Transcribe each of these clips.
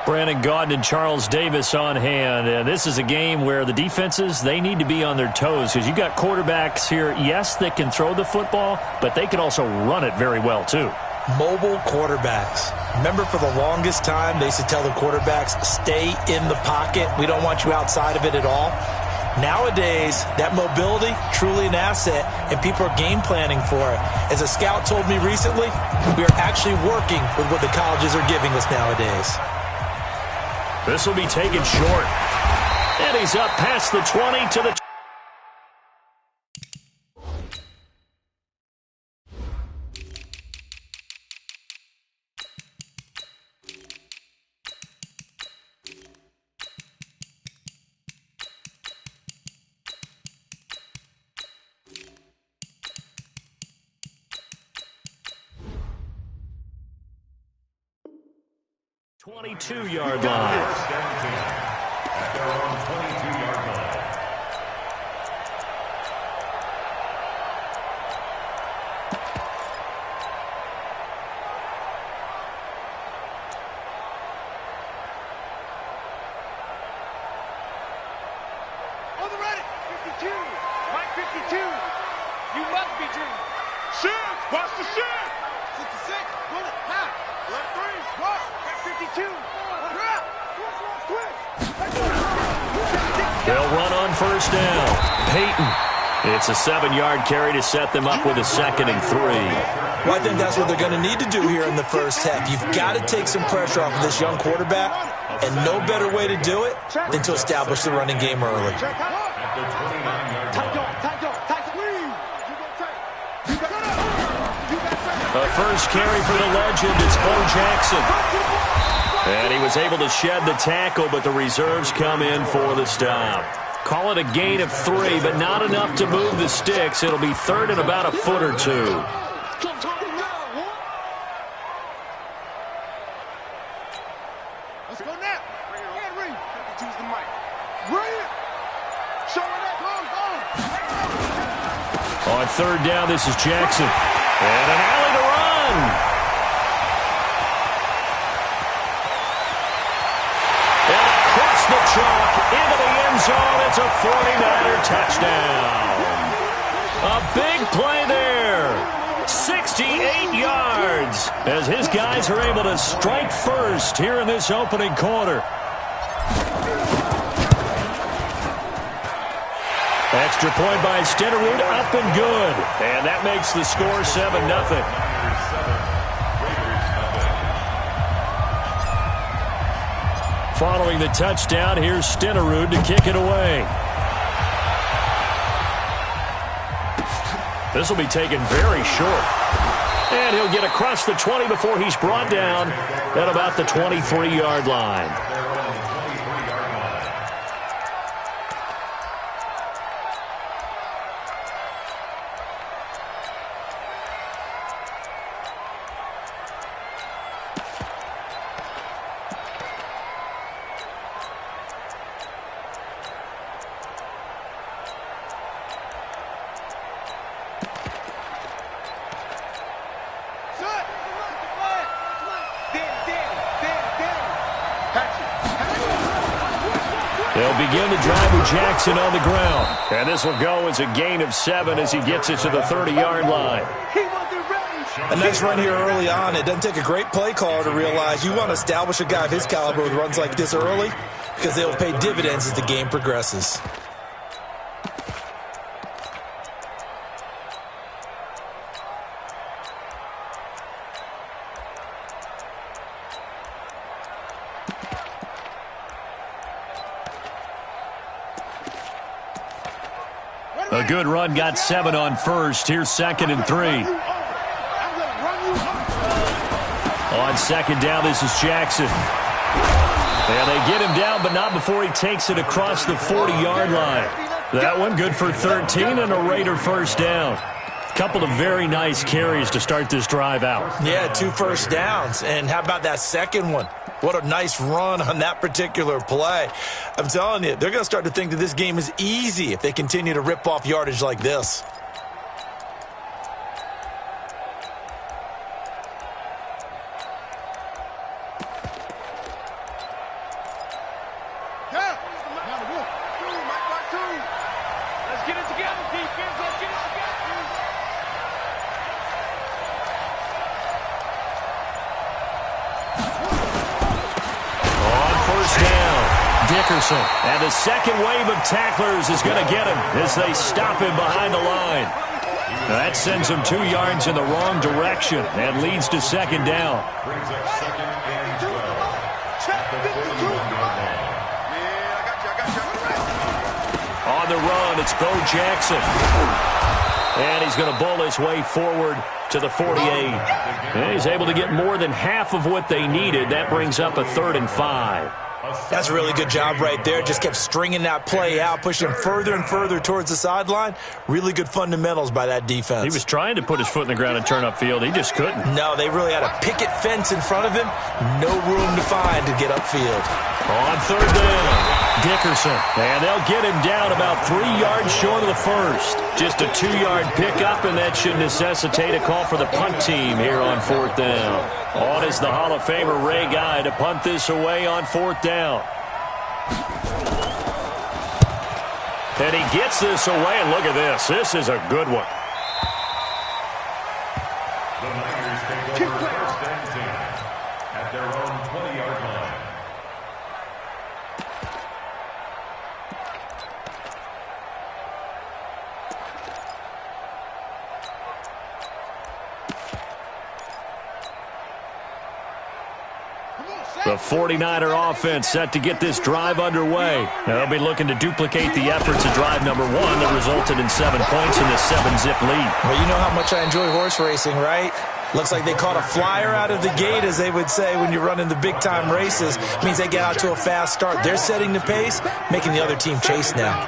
Brandon Gaudin and Charles Davis on hand. And this is a game where the defenses, they need to be on their toes because you got quarterbacks here, yes, that can throw the football, but they can also run it very well too. Mobile quarterbacks. Remember, for the longest time, they used to tell the quarterbacks, stay in the pocket. We don't want you outside of it at all. Nowadays, that mobility, truly an asset, and people are game planning for it. As a scout told me recently, we are actually working with what the colleges are giving us nowadays. This will be taken short. And he's up past the 20 to the 22-yard line. At their own 22-yard line. On the ready, 52, right 52. You must be dreaming. Shit, watch the shit. 66, run it, half. Left 3, watch, right 52. They'll run on first down. Peyton. It's a 7-yard carry to set them up with a 2nd and 3. Well, I think that's what they're going to need to do here in the first half. You've got to take some pressure off of this young quarterback, and no better way to do it than to establish the running game early. The first carry for the legend is Bo Jackson. And he was able to shed the tackle, but the reserves come in for the stop. Call it a gain of 3, but not enough to move the sticks. It'll be 3rd and about a foot or 2. Let's go now. And Reed. 52's the mic. Reed. Showing that goal. On 3rd down, this is Jackson. And an alley to run. And across the chalk into the end zone. It's a 49er touchdown. A big play there. 68 yards as his guys are able to strike first here in this opening quarter. Extra point by Stenerud, up and good. And that makes the score 7-0. Following the touchdown, here's Stenerud to kick it away. This will be taken very short. And he'll get across the 20 before he's brought down at about the 23-yard line. They'll begin the drive with Jackson on the ground. And this will go as a gain of 7 as he gets it to the 30-yard line. A nice run here early on. It doesn't take a great play caller to realize you want to establish a guy of his caliber with runs like this early because they'll pay dividends as the game progresses. A good run got 7 on first. Here's 2nd and 3. On 2nd down, this is Jackson. And they get him down, but not before he takes it across the 40-yard line. That one good for 13 and a Raider first down. Couple of very nice carries to start this drive out. Yeah, 2 first downs. And how about that second one? What a nice run on that particular play. I'm telling you, they're going to start to think that this game is easy if they continue to rip off yardage like this. Dickerson. And the second wave of tacklers is going to get him as they stop him behind the line. That sends him 2 yards in the wrong direction and leads to second down. Brings up second and 12. At the 41-yard line. On the run, it's Bo Jackson. And he's going to bowl his way forward to the 48. And he's able to get more than half of what they needed. That brings up a 3rd and 5. That's a really good job right there. Just kept stringing that play out, pushing him further and further towards the sideline. Really good fundamentals by that defense. He was trying to put his foot in the ground and turn upfield. He just couldn't. No, they really had a picket fence in front of him. No room to find to get upfield. On 3rd down, Dickerson. And they'll get him down about 3 yards short of the first. Just a 2-yard pickup, and that should necessitate a call for the punt team here on 4th down. On is the Hall of Famer Ray Guy to punt this away on 4th down. And he gets this away, and look at this. This is a good one. The Niners take over 1st and 10 at their own 20-yard line. The 49er offense set to get this drive underway. They'll be looking to duplicate the efforts of drive number 1 that resulted in 7 points in the 7-zip lead. Well, you know how much I enjoy horse racing, right? Looks like they caught a flyer out of the gate, as they would say when you're running the big-time races. Means they get out to a fast start. They're setting the pace, making the other team chase now.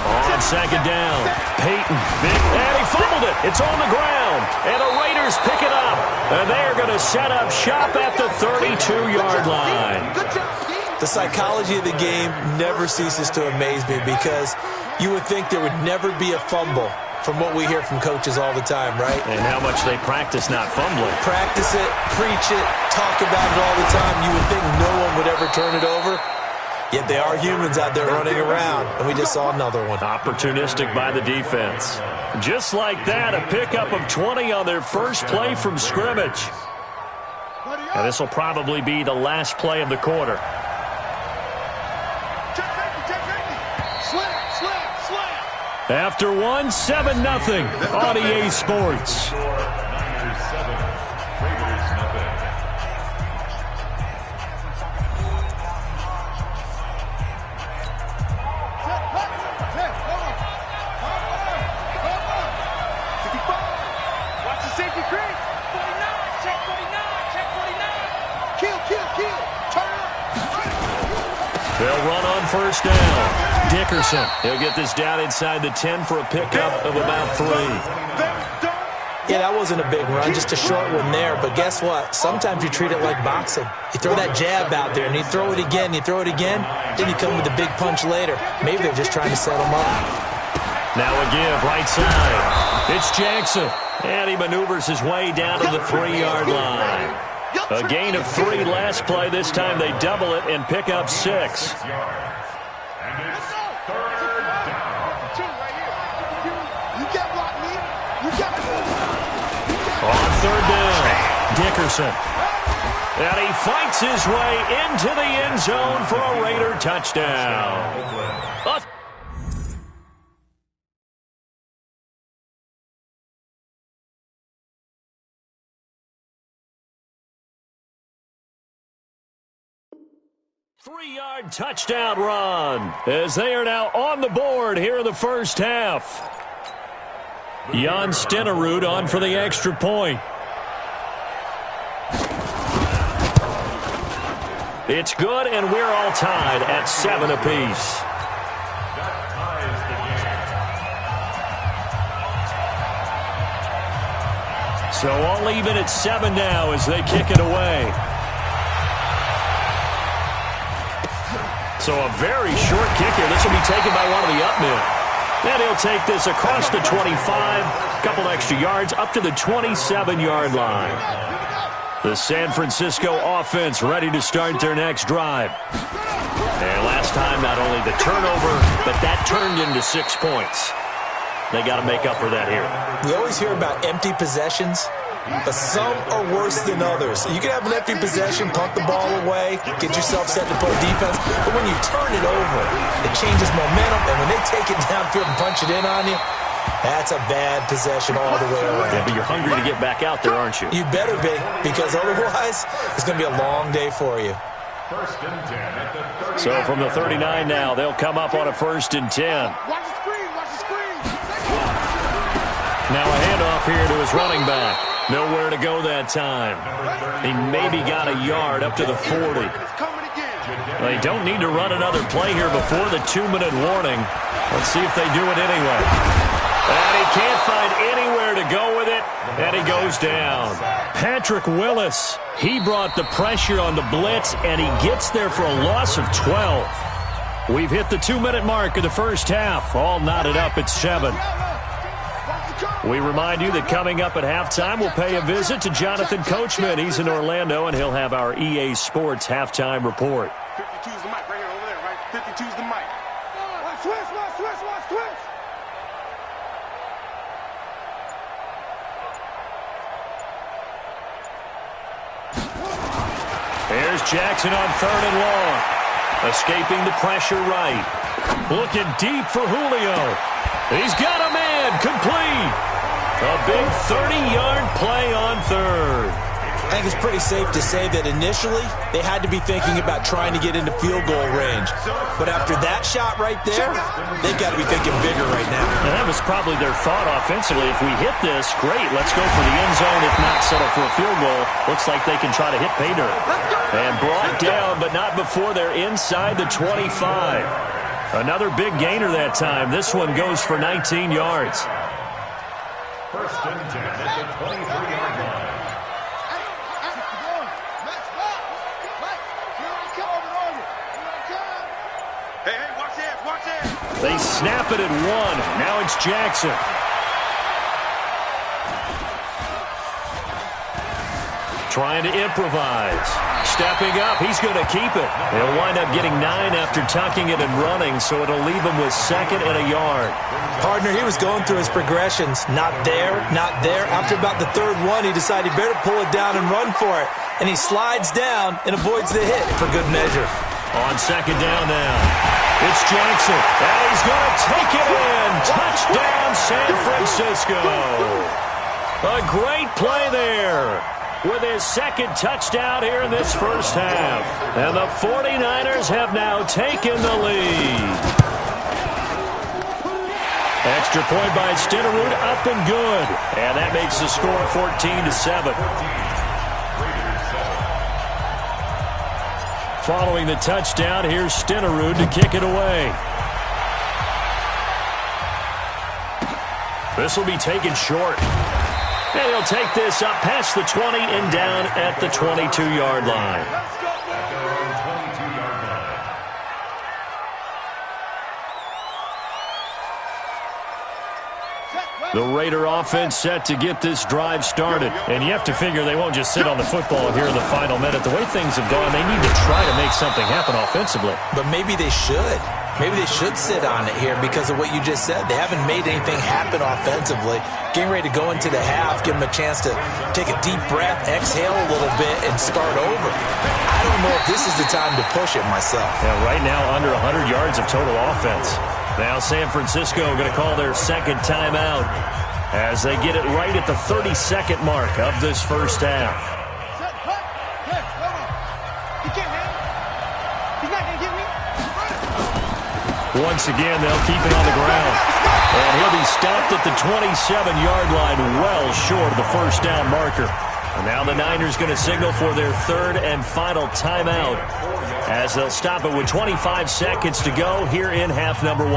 On 2nd down, Peyton. And he fumbled it. It's on the ground. And the Raiders pick it up. And they're going to set up shop at the 32-yard line. The psychology of the game never ceases to amaze me, because you would think there would never be a fumble from what we hear from coaches all the time, right? And how much they practice not fumbling. Practice it, preach it, talk about it all the time. You would think no one would ever turn it over. Yet they are humans out there running around, and we just saw another one. Opportunistic by the defense. Just like that, a pickup of 20 on their first play from scrimmage. And this will probably be the last play of the quarter. After one, 7-0 on EA Sports. Niners 7, Raiders nothing. Watch the safety crease. 49, check 49, check 49. Kill. Turn up. They'll run on 1st down. Dickerson. He'll get this down inside the 10 for a pickup of about 3. Yeah, that wasn't a big run, just a short one there. But guess what? Sometimes you treat it like boxing. You throw that jab out there, and you throw it again, then you come with a big punch later. Maybe they're just trying to set him up. Now a give, right side. It's Jackson. And he maneuvers his way down to the 3-yard line. A gain of 3 last play. This time they double it and pick up 6. And it's 3rd down. On 3rd down, Dickerson. And he fights his way into the end zone for a Raider touchdown. 3-yard touchdown run as they are now on the board here in the first half. Jan Stenerud on for the extra point. It's good, and we're all tied at 7 apiece. That ties the game. So all even at 7 now as they kick it away. So a very short kicker. This will be taken by one of the up men. And he'll take this across the 25, a couple extra yards, up to the 27-yard line. The San Francisco offense ready to start their next drive. And last time, not only the turnover, but that turned into 6 points. They got to make up for that here. We always hear about empty possessions. but some are worse than others. You can have an empty possession, punt the ball away, get yourself set to play defense, but when you turn it over, it changes momentum, and when they take it downfield and punch it in on you, that's a bad possession all the way around. Yeah, but you're hungry to get back out there, aren't you? You better be, because otherwise, it's going to be a long day for you. First and 10 at the 39. So from the 39 now, they'll come up on a 1st and 10. Watch the screen, watch the screen. Now a handoff here to his running back. Nowhere to go that time. He maybe got a yard up to the 40. They don't need to run another play here before the 2-minute warning. Let's see if they do it anyway. And he can't find anywhere to go with it, and he goes down. Patrick Willis, he brought the pressure on the blitz, and he gets there for a loss of 12. We've hit the 2-minute mark of the first half. All knotted up at 7. We remind you that coming up at halftime, we'll pay a visit to Jonathan Coachman. He's in Orlando, and he'll have our EA Sports halftime report. 52's the mic right here over there, right? 52's the mic. Watch twist, watch twist, watch twist. Here's Jackson on 3rd and long. Escaping the pressure right. Looking deep for Julio. He's got a man. Complete. A big 30-yard play on 3rd. I think it's pretty safe to say that initially they had to be thinking about trying to get into field goal range. But after that shot right there, they've got to be thinking bigger right now. And that was probably their thought offensively. If we hit this, great. Let's go for the end zone. If not, settle for a field goal. Looks like they can try to hit pay dirt. And brought down, but not before they're inside the 25. Another big gainer that time. This one goes for 19 yards. First and 10 at the 23-yard line. They snap it at 1. Now it's Jackson. Trying to improvise. Stepping up. He's going to keep it. He'll wind up getting 9 after tucking it and running, so it'll leave him with 2nd and a yard. Partner, he was going through his progressions. Not there, not there. After about the 3rd one, he decided he better pull it down and run for it. And he slides down and avoids the hit for good measure. On 2nd down now. It's Jackson. And he's going to take it in. Touchdown, San Francisco. A great play there with his 2nd touchdown here in this first half. And the 49ers have now taken the lead. Extra point by Stenerud, up and good. And that makes the score 14-7. Following the touchdown, here's Stenerud to kick it away. This will be taken short. And he'll take this up past the 20 and down at the 22-yard line. At their own 22-yard line. The Raider offense set to get this drive started. And you have to figure they won't just sit on the football here in the final minute. The way things have gone, they need to try to make something happen offensively. But maybe they should. Maybe they should sit on it here because of what you just said. They haven't made anything happen offensively. Getting ready to go into the half, give them a chance to take a deep breath, exhale a little bit, and start over. I don't know if this is the time to push it myself. Yeah, right now under 100 yards of total offense. Now San Francisco going to call their 2nd timeout as they get it right at the 32nd mark of this first half. Once again, they'll keep it on the ground. And he'll be stopped at the 27-yard line, well short of the first down marker. And now the Niners going to signal for their 3rd and final timeout as they'll stop it with 25 seconds to go here in half number 1.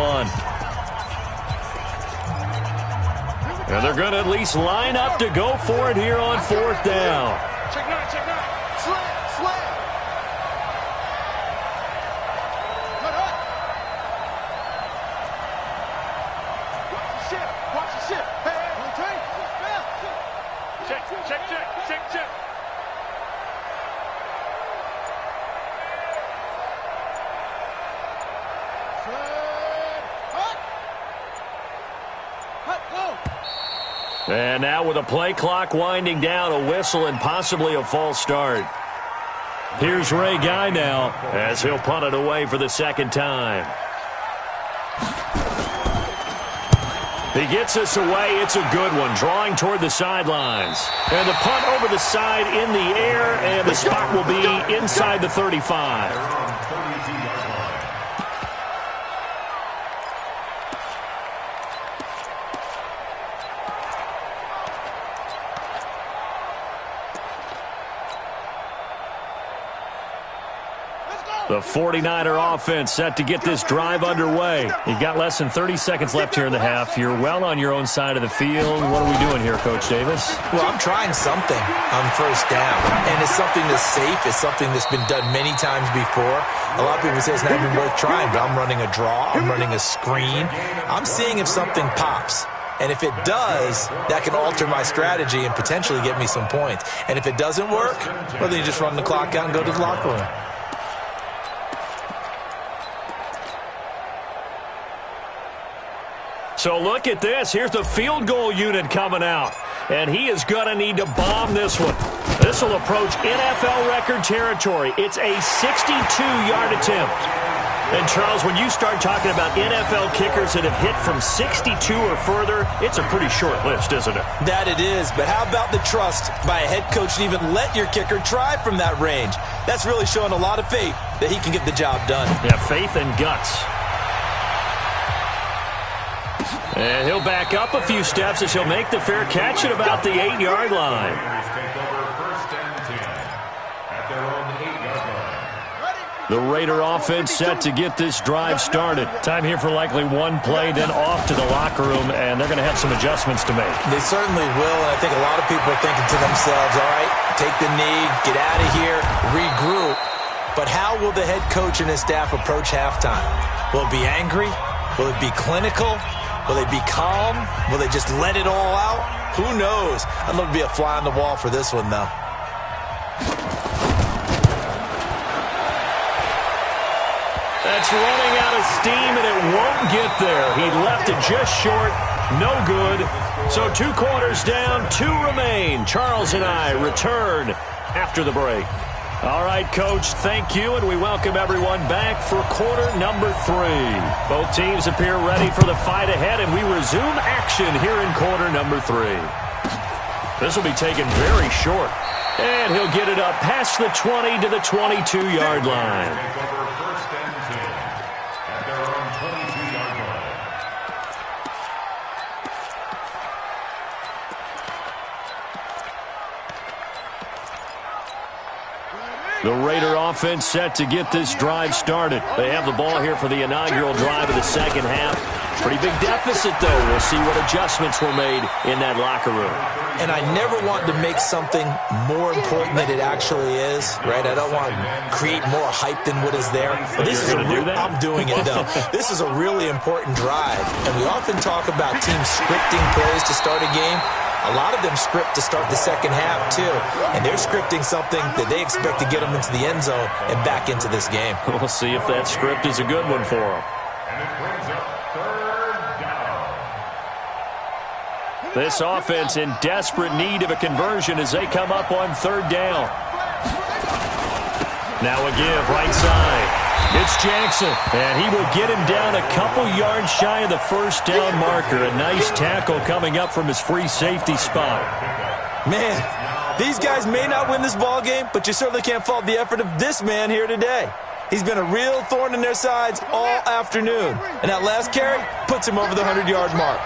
And they're going to at least line up to go for it here on 4th down. Check 9, check 9. Slam, slam. Cut up. Watch the ship, watch the ship. Hey, okay. Check, check, check, check, check. Hut, go. And now with a play clock winding down, a whistle and possibly a false start. Here's Ray Guy now as he'll punt it away for the second time. He gets us away. It's a good one, drawing toward the sidelines. And the punt over the side in the air, and the spot will be inside the 35. The 49er offense set to get this drive underway. You've got less than 30 seconds left here in the half. You're well on your own side of the field. What are we doing here, Coach Davis? Well, I'm trying something on first down, and it's something that's safe. It's something that's been done many times before. A lot of people say it's not even worth trying, but I'm running a draw. I'm running a screen. I'm seeing if something pops. And if it does, that can alter my strategy and potentially get me some points. And if it doesn't work, well, then you just run the clock out and go to the locker room. So look at this. Here's the field goal unit coming out. And he is going to need to bomb this one. This will approach NFL record territory. It's a 62-yard attempt. And, Charles, when you start talking about NFL kickers that have hit from 62 or further, it's a pretty short list, isn't it? That it is. But how about the trust by a head coach to even let your kicker try from that range? That's really showing a lot of faith that he can get the job done. Yeah, faith and guts. And he'll back up a few steps as he'll make the fair catch at about the 8-yard line. The Raider offense set to get this drive started. Time here for likely one play, then off to the locker room, and they're going to have some adjustments to make. They certainly will, and I think a lot of people are thinking to themselves, all right, take the knee, get out of here, regroup. But how will the head coach and his staff approach halftime? Will it be angry? Will it be clinical? Will they be calm? Will they just let it all out? Who knows? I'd love to be a fly on the wall for this one, though. That's running out of steam, and it won't get there. He left it just short. No good. So 2 quarters down, 2 remain. Charles and I return after the break. All right, Coach, thank you, and we welcome everyone back for quarter number 3. Both teams appear ready for the fight ahead, and we resume action here in quarter number 3. This will be taken very short, and he'll get it up past the 20 to the 22-yard line. The Raider offense set to get this drive started. They have the ball here for the inaugural drive of the second half. Pretty big deficit, though. We'll see what adjustments were made in that locker room. And I never want to make something more important than it actually is, right? I don't want to create more hype than what is there. But this is I'm doing it, though. This is a really important drive. And we often talk about teams scripting plays to start a game. A lot of them script to start the second half, too. And they're scripting something that they expect to get them into the end zone and back into this game. We'll see if that script is a good one for them. And it brings up third down. This offense in desperate need of a conversion as they come up on third down. Now a give right side. It's Jackson, and he will get him down a couple yards shy of the first down marker. A nice tackle coming up from his free safety spot. Man, these guys may not win this ball game, but you certainly can't fault the effort of this man here today. He's been a real thorn in their sides all afternoon, and that last carry puts him over the 100-yard mark.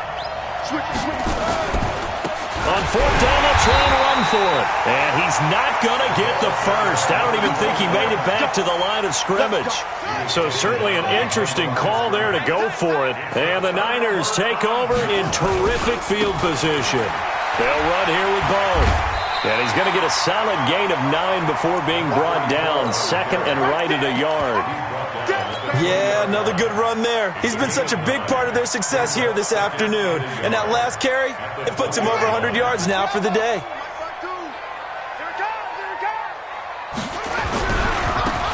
On fourth down, they'll try and run for it. And he's not going to get the first. I don't even think he made it back to the line of scrimmage. So certainly an interesting call there to go for it. And the Niners take over in terrific field position. They'll run here with Bone. And he's going to get a solid gain of 9 before being brought down. Second and right at a yard. Yeah, another good run there. He's been such a big part of their success here this afternoon. And that last carry, it puts him over 100 yards now for the day.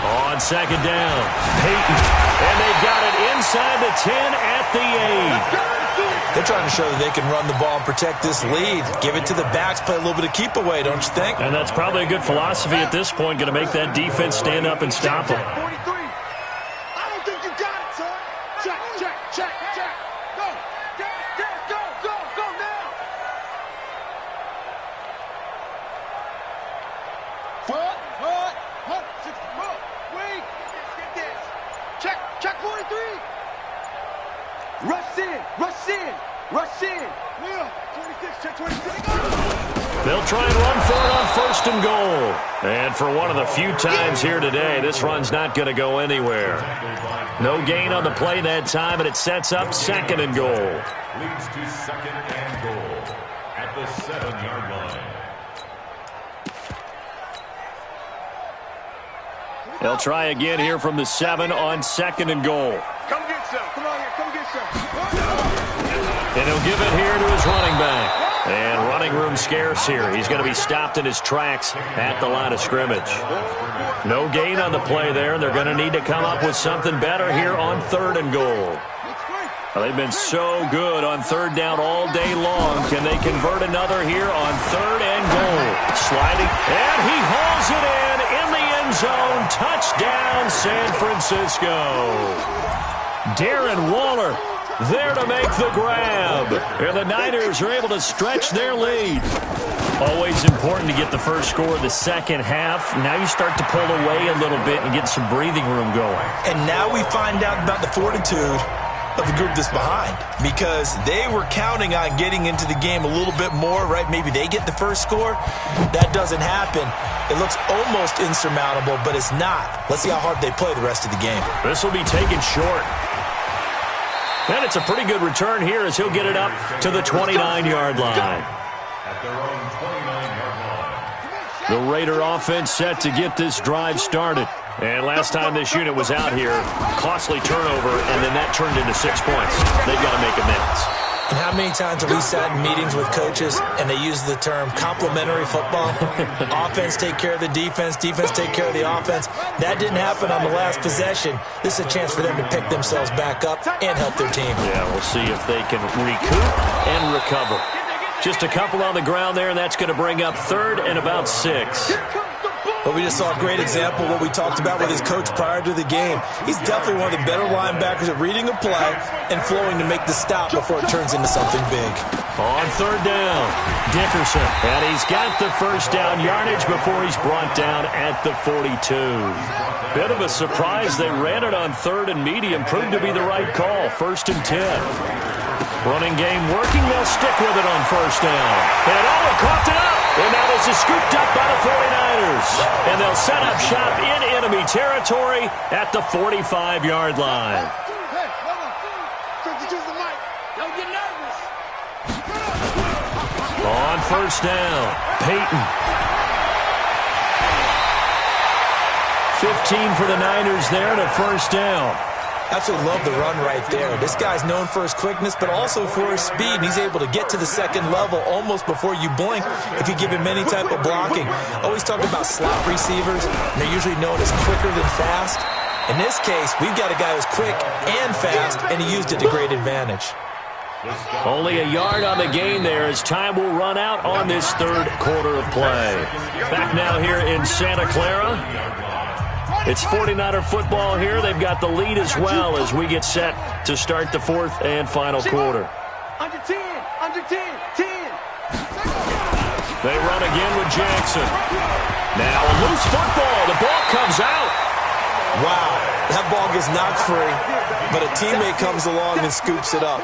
On second down, Peyton. And they got it inside the 10 at the 8. They're trying to show that they can run the ball and protect this lead. Give it to the backs, play a little bit of keep away, don't you think? And that's probably a good philosophy at this point, going to make that defense stand up and stop them. 43. I don't think you got it, son. Check, check, check, check. Go, go, go, go now. Foot, 60, move, wait. Get this. Check 43. Rush in, rush in, rush in. Will, 26, check 26. They'll try and run for it on 1st and goal. And for one of the few times here today, this run's not going to go anywhere. No gain on the play that time, and it sets up 2nd and goal. Leads to 2nd and goal at the 7-yard line. They'll try again here from the 7 on 2nd and goal. Come get some. Come on here, come get some. And he'll give it here to his running back. And running room scarce here. He's going to be stopped in his tracks at the line of scrimmage. No gain on the play there, and they're going to need to come up with something better here on 3rd and goal. Well, they've been so good on 3rd down all day long. Can they convert another here on 3rd and goal? Sliding, and he hauls it in the end zone. Touchdown, San Francisco. Darren Waller there to make the grab. And the Niners are able to stretch their lead. Always important to get the first score of the second half. Now you start to pull away a little bit and get some breathing room going. And now we find out about the fortitude of the group that's behind, because they were counting on getting into the game a little bit more, right? Maybe they get the first score. That doesn't happen. It looks almost insurmountable, but it's not. Let's see how hard they play the rest of the game. This will be taken short. And it's a pretty good return here as he'll get it up to the 29-yard line. At their own 29-yard line. The Raider offense set to get this drive started. And last time this unit was out here, costly turnover, and then that turned into 6 points. They've got to make amends. And how many times have we sat in meetings with coaches and they use the term complementary football? Offense take care of the defense, defense take care of the offense. That didn't happen on the last possession. This is a chance for them to pick themselves back up and help their team. Yeah, we'll see if they can recoup and recover. Just a couple on the ground there, and that's going to bring up 3rd and about 6. But we just saw a great example of what we talked about with his coach prior to the game. He's definitely one of the better linebackers at reading a play and flowing to make the stop before it turns into something big. On 3rd down, Dickerson. And he's got the first down yardage before he's brought down at the 42. Bit of a surprise. They ran it on 3rd and medium. Proved to be the right call. 1st and 10. Running game working. They'll stick with it on 1st down. And Owen coughed it up. And now this is scooped up by the 49ers. And they'll set up shop in enemy territory at the 45-yard line. Hey, hold on. Use the mic. Don't get nervous. On 1st down, Peyton. 15 for the Niners there to 1st down. Absolutely love the run right there. This guy's known for his quickness, but also for his speed. He's able to get to the 2nd level almost before you blink if you give him any type of blocking. Always talk about slot receivers, and they're usually known as quicker than fast. In this case, we've got a guy who's quick and fast, and he used it to great advantage. Only a yard on the gain there as time will run out on this 3rd quarter of play. Back now here in Santa Clara. It's 49er football here. They've got the lead as well as we get set to start the 4th and final quarter. Under 10, 10. They run again with Jackson. Now a loose football. The ball comes out. Wow, that ball gets knocked free, but a teammate comes along and scoops it up.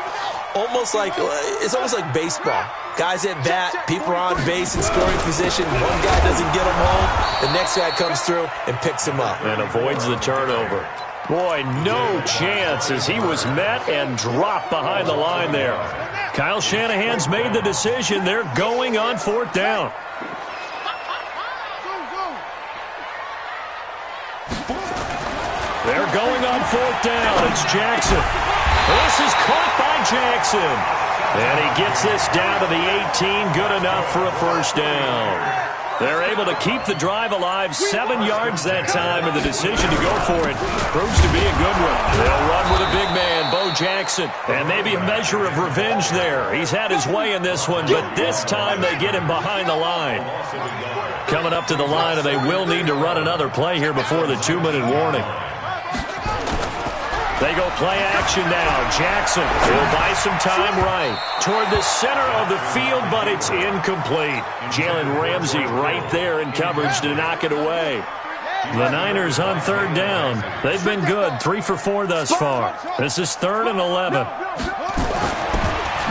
It's almost like baseball. Guys at bat, people are on base in scoring position. One guy doesn't get him home. The next guy comes through and picks him up. And avoids the turnover. Boy, no chance as he was met and dropped behind the line there. Kyle Shanahan's made the decision. They're going on 4th down. They're going on 4th down. It's Jackson. This is caught by Jackson. And he gets this down to the 18. Good enough for a 1st down. They're able to keep the drive alive. 7 yards that time, and the decision to go for it proves to be a good one. They'll run with a big man, Bo Jackson. And maybe a measure of revenge there. He's had his way in this one, but this time they get him behind the line. Coming up to the line, and they will need to run another play here before the 2-minute warning. They go play action now. Jackson will buy some time right toward the center of the field, but it's incomplete. Jalen Ramsey right there in coverage to knock it away. The Niners on 3rd down. They've been good, 3 for 4 thus far. This is 3rd and 11.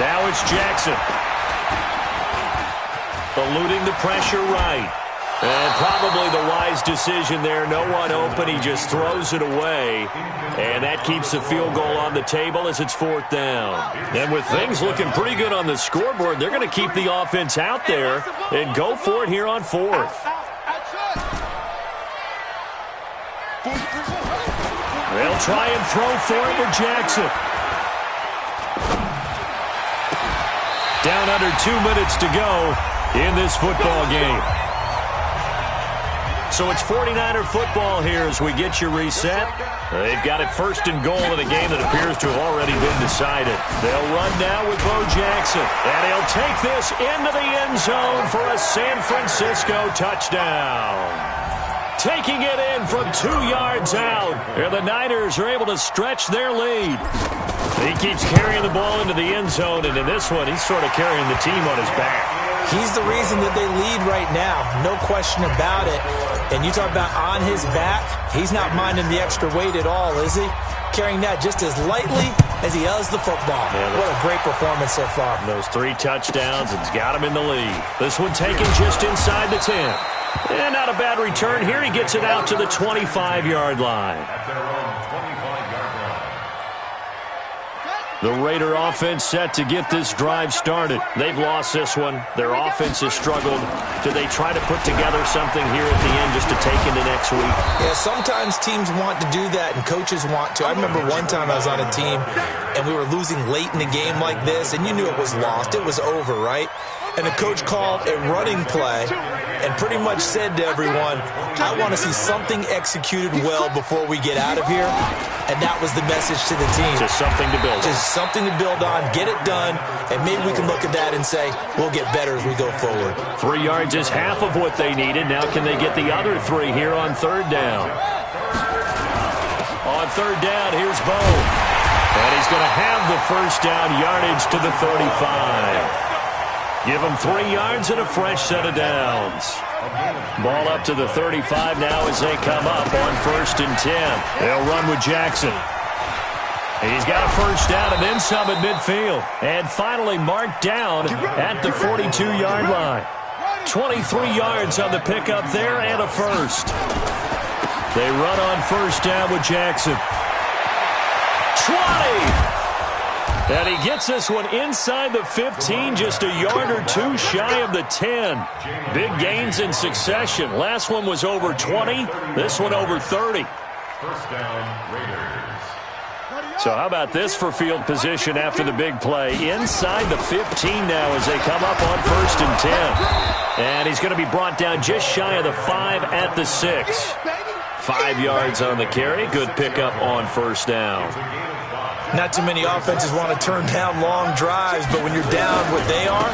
Now it's Jackson. Eluding the pressure right. And probably the wise decision there. No one open. He just throws it away. And that keeps the field goal on the table as it's 4th down. And with things looking pretty good on the scoreboard, they're going to keep the offense out there and go for it here on 4th. They'll try and throw for it with Jackson. Down under 2 minutes to go in this football game. So it's 49er football here as we get you reset. They've got it 1st and goal in a game that appears to have already been decided. They'll run now with Bo Jackson. And he'll take this into the end zone for a San Francisco touchdown. Taking it in from 2 yards out. And the Niners are able to stretch their lead. He keeps carrying the ball into the end zone, and in this one, he's sort of carrying the team on his back. He's the reason that they lead right now. No question about it. And you talk about on his back, he's not minding the extra weight at all, is he? Carrying that just as lightly as he does the football. Yeah, what a great performance so far. Those 3 touchdowns, it's got him in the lead. This one taken just inside the 10. And not a bad return here. He gets it out to the 25-yard line. The Raider offense set to get this drive started. They've lost this one. Their offense has struggled. Do they try to put together something here at the end just to take into next week? Yeah, sometimes teams want to do that and coaches want to. I remember one time I was on a team and we were losing late in the game like this, and you knew it was lost. It was over, right? And the coach called a running play and pretty much said to everyone, I want to see something executed well before we get out of here. And that was the message to the team. Just something to build on. Just something to build on, get it done, and maybe we can look at that and say, we'll get better as we go forward. 3 yards is half of what they needed. Now can they get the other 3 here on 3rd down? On 3rd down, here's Bo. And he's going to have the 1st down yardage to the 35. Give them 3 yards and a fresh set of downs. Ball up to the 35 now as they come up on 1st and 10. They'll run with Jackson. He's got a 1st down and then some at midfield. And finally marked down at the 42-yard line. 23 yards on the pickup there and a 1st. They run on 1st down with Jackson. 20! And he gets this one inside the 15, just a yard or 2 shy of the 10. Big gains in succession. Last one was over 20. This one over 30. 1st down, Raiders. So how about this for field position after the big play? Inside the 15 now as they come up on 1st and 10. And he's going to be brought down just shy of the 5 at the 6. 5 yards on the carry. Good pickup on 1st down. Not too many offenses want to turn down long drives, but when you're down what they are,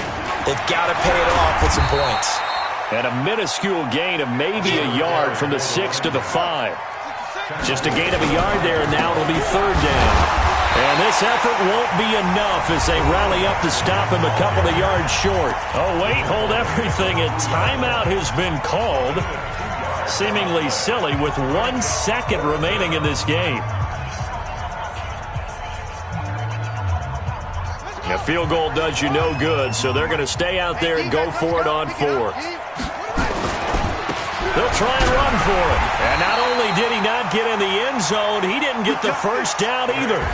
they've got to pay it off with some points. And a minuscule gain of maybe a yard from the 6 to the 5. Just a gain of a yard there, and now it'll be 3rd down. And this effort won't be enough as they rally up to stop him a couple of yards short. Oh, wait, hold everything. A timeout has been called. Seemingly silly with 1 second remaining in this game. A field goal does you no good, so they're going to stay out there and go for it on 4th. They'll try and run for it. And not only did he not get in the end zone, he didn't get the 1st down either.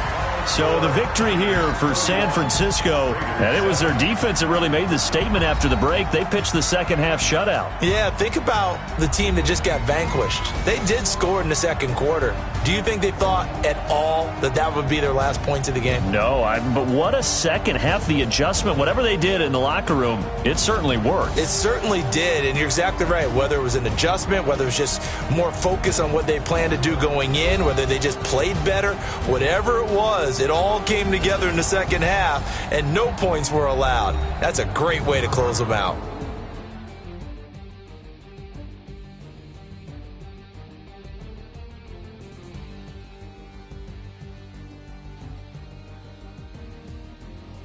So the victory here for San Francisco, and it was their defense that really made the statement after the break. They pitched the second half shutout. Yeah, think about the team that just got vanquished. They did score in the 2nd quarter. Do you think they thought at all that that would be their last points of the game? No, but what a second half. The adjustment, whatever they did in the locker room, it certainly worked. It certainly did, and you're exactly right. Whether it was an adjustment, whether it was just more focus on what they planned to do going in, whether they just played better, whatever it was, was. It all came together in the second half, and no points were allowed. That's a great way to close them out.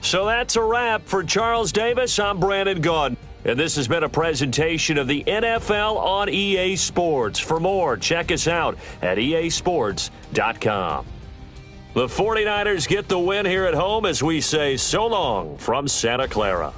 So that's a wrap. For Charles Davis, I'm Brandon Gaudin. And this has been a presentation of the NFL on EA Sports. For more, check us out at easports.com. The 49ers get the win here at home as we say so long from Santa Clara.